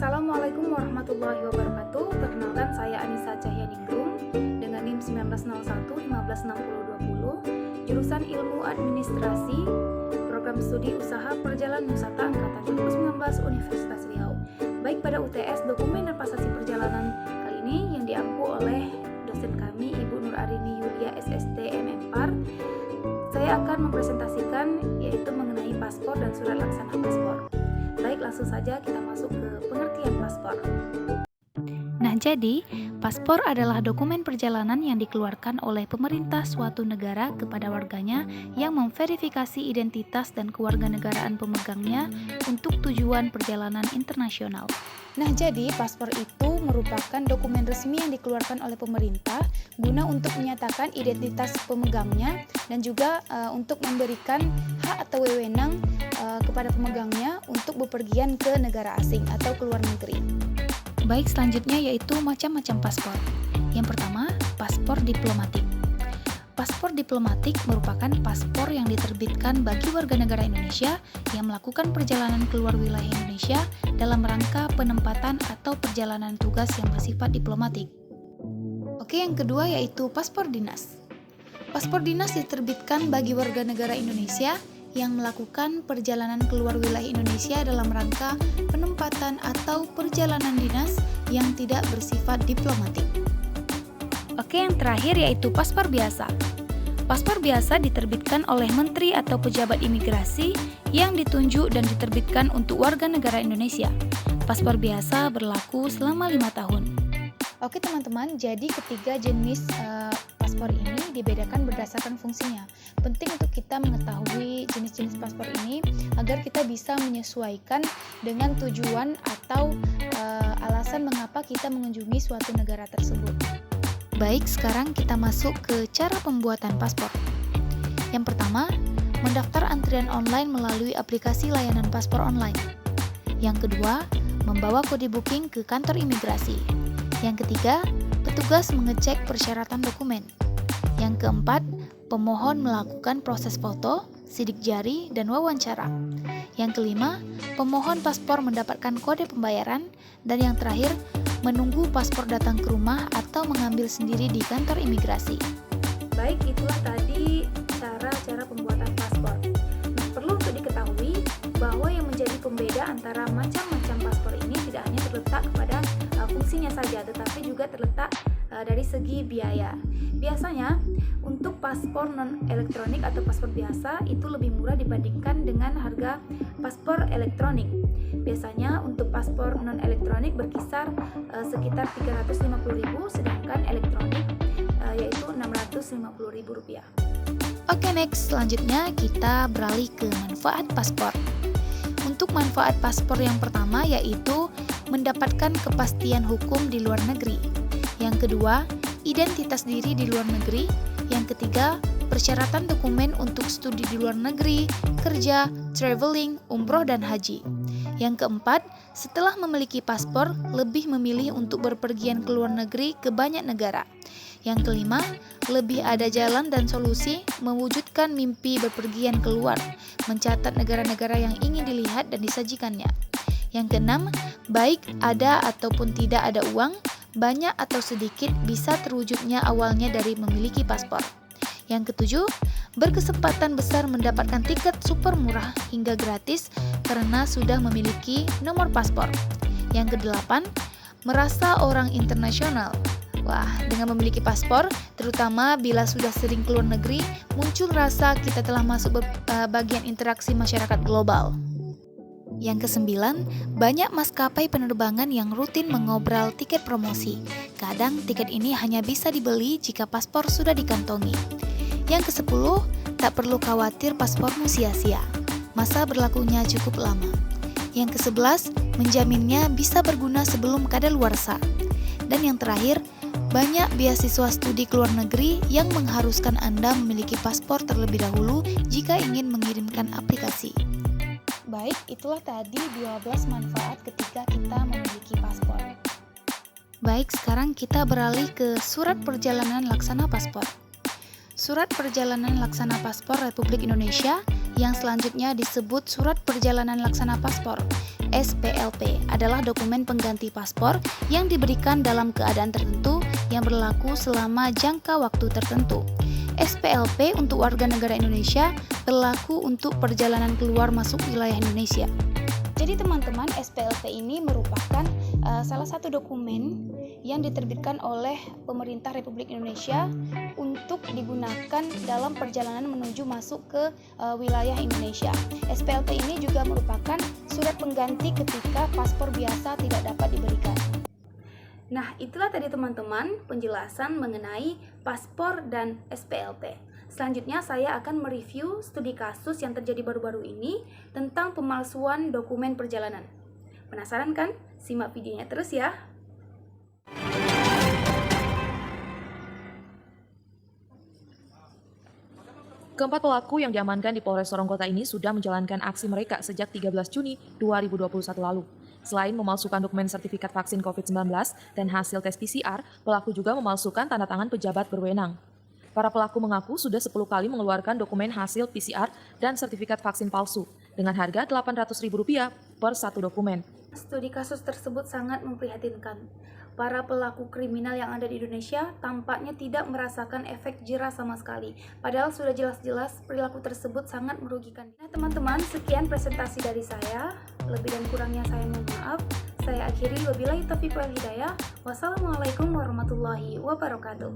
Assalamualaikum warahmatullahi wabarakatuh. Perkenalkan, saya Anissa Cahyaningrum dengan NIM 1901 1560 20, jurusan Ilmu Administrasi, Program Studi Usaha Perjalanan Wisata Angkatan 2019 Universitas Riau. Baik, pada UTS Dokumen dan Prestasi Perjalanan kali ini yang diampu oleh dosen kami Ibu Nur Arini Yulia SST MMPAR, saya akan mempresentasikan yaitu mengenai paspor dan surat laksana paspor. Baik, langsung saja kita masuk ke pengertian paspor. Nah, jadi paspor adalah dokumen perjalanan yang dikeluarkan oleh pemerintah suatu negara kepada warganya yang memverifikasi identitas dan kewarganegaraan pemegangnya untuk tujuan perjalanan internasional. Nah, jadi paspor itu merupakan dokumen resmi yang dikeluarkan oleh pemerintah guna untuk menyatakan identitas pemegangnya dan juga untuk memberikan hak atau wewenang kepada pemegangnya untuk bepergian ke negara asing atau ke luar negeri. Baik, selanjutnya yaitu macam-macam paspor. Yang pertama, paspor diplomatik. Paspor diplomatik merupakan paspor yang diterbitkan bagi warga negara Indonesia yang melakukan perjalanan keluar wilayah Indonesia dalam rangka penempatan atau perjalanan tugas yang bersifat diplomatik. Oke, yang kedua yaitu paspor dinas. Paspor dinas diterbitkan bagi warga negara Indonesia yang melakukan perjalanan keluar wilayah Indonesia dalam rangka penempatan atau perjalanan dinas yang tidak bersifat diplomatik. Oke, yang terakhir yaitu paspor biasa. Paspor biasa diterbitkan oleh menteri atau pejabat imigrasi yang ditunjuk dan diterbitkan untuk warga negara Indonesia. Paspor biasa berlaku selama 5 tahun. Oke teman-teman, jadi ketiga jenis paspor ini dibedakan berdasarkan fungsinya. Penting untuk kita mengetahui jenis-jenis paspor ini agar kita bisa menyesuaikan dengan tujuan atau alasan mengapa kita mengunjungi suatu negara tersebut. Baik, sekarang kita masuk ke cara pembuatan paspor. Yang pertama, mendaftar antrian online melalui aplikasi layanan paspor online. Yang kedua, membawa kode booking ke kantor imigrasi. Yang ketiga, petugas mengecek persyaratan dokumen. Yang keempat, pemohon melakukan proses foto, sidik jari, dan wawancara. Yang kelima, pemohon paspor mendapatkan kode pembayaran. Dan yang terakhir, menunggu paspor datang ke rumah atau mengambil sendiri di kantor imigrasi. Baik, itulah tadi cara-cara pembuatan paspor. Nah, perlu untuk diketahui bahwa yang menjadi pembeda antara macam-macam paspor ini tidak hanya terletak kepada fungsinya saja, tetapi juga terletak dari segi biaya. Biasanya untuk paspor non-elektronik atau paspor biasa itu lebih murah dibandingkan dengan harga paspor elektronik. Biasanya untuk paspor non-elektronik berkisar sekitar 350.000, sedangkan elektronik yaitu Rp650.000. Oke, next, selanjutnya kita beralih ke manfaat paspor. Untuk manfaat paspor yang pertama yaitu mendapatkan kepastian hukum di luar negeri. Yang kedua, identitas diri di luar negeri. Yang ketiga, persyaratan dokumen untuk studi di luar negeri, kerja, traveling, umroh, dan haji. Yang keempat, setelah memiliki paspor, lebih memilih untuk berpergian ke luar negeri ke banyak negara. Yang kelima, lebih ada jalan dan solusi mewujudkan mimpi berpergian keluar, mencatat negara-negara yang ingin dilihat dan disajikannya. Yang keenam, baik ada ataupun tidak ada uang, banyak atau sedikit bisa terwujudnya awalnya dari memiliki paspor. Yang ketujuh, berkesempatan besar mendapatkan tiket super murah hingga gratis karena sudah memiliki nomor paspor. Yang kedelapan, merasa orang internasional. Wah, dengan memiliki paspor, terutama bila sudah sering keluar negeri, muncul rasa kita telah masuk bagian interaksi masyarakat global. Yang kesembilan, banyak maskapai penerbangan yang rutin mengobrol tiket promosi. Kadang tiket ini hanya bisa dibeli jika paspor sudah dikantongi. Yang kesepuluh, tak perlu khawatir paspormu sia-sia. Masa berlakunya cukup lama. Yang kesebelas, menjaminnya bisa berguna sebelum kadaluarsa. Dan yang terakhir, banyak beasiswa studi ke luar negeri yang mengharuskan Anda memiliki paspor terlebih dahulu jika ingin mengirimkan aplikasi. Baik, itulah tadi 12 manfaat ketika kita memiliki paspor. Baik, sekarang kita beralih ke surat perjalanan laksana paspor. Surat perjalanan laksana paspor Republik Indonesia yang selanjutnya disebut Surat Perjalanan Laksana Paspor SPLP adalah dokumen pengganti paspor yang diberikan dalam keadaan tertentu yang berlaku selama jangka waktu tertentu. SPLP untuk warga negara Indonesia berlaku untuk perjalanan keluar masuk wilayah Indonesia. Jadi teman-teman, SPLP ini merupakan salah satu dokumen yang diterbitkan oleh pemerintah Republik Indonesia untuk digunakan dalam perjalanan menuju masuk ke wilayah Indonesia. SPLP ini juga merupakan surat pengganti ketika paspor biasa tidak dapat diberikan. Nah, itulah tadi teman-teman penjelasan mengenai paspor dan SPLP. Selanjutnya saya akan mereview studi kasus yang terjadi baru-baru ini tentang pemalsuan dokumen perjalanan. Penasaran kan? Simak videonya terus ya. Keempat pelaku yang diamankan di Polres Sorong Kota ini sudah menjalankan aksi mereka sejak 13 Juni 2021 lalu. Selain memalsukan dokumen sertifikat vaksin COVID-19 dan hasil tes PCR, pelaku juga memalsukan tanda tangan pejabat berwenang. Para pelaku mengaku sudah 10 kali mengeluarkan dokumen hasil PCR dan sertifikat vaksin palsu dengan harga Rp800.000 per satu dokumen. Studi kasus tersebut sangat memprihatinkan. Para pelaku kriminal yang ada di Indonesia tampaknya tidak merasakan efek jera sama sekali. Padahal sudah jelas-jelas perilaku tersebut sangat merugikan. Nah teman-teman, sekian presentasi dari saya. Lebih dan kurangnya saya mohon maaf. Saya akhiri, wabillahi taufiq wal hidayah. Wassalamualaikum warahmatullahi wabarakatuh.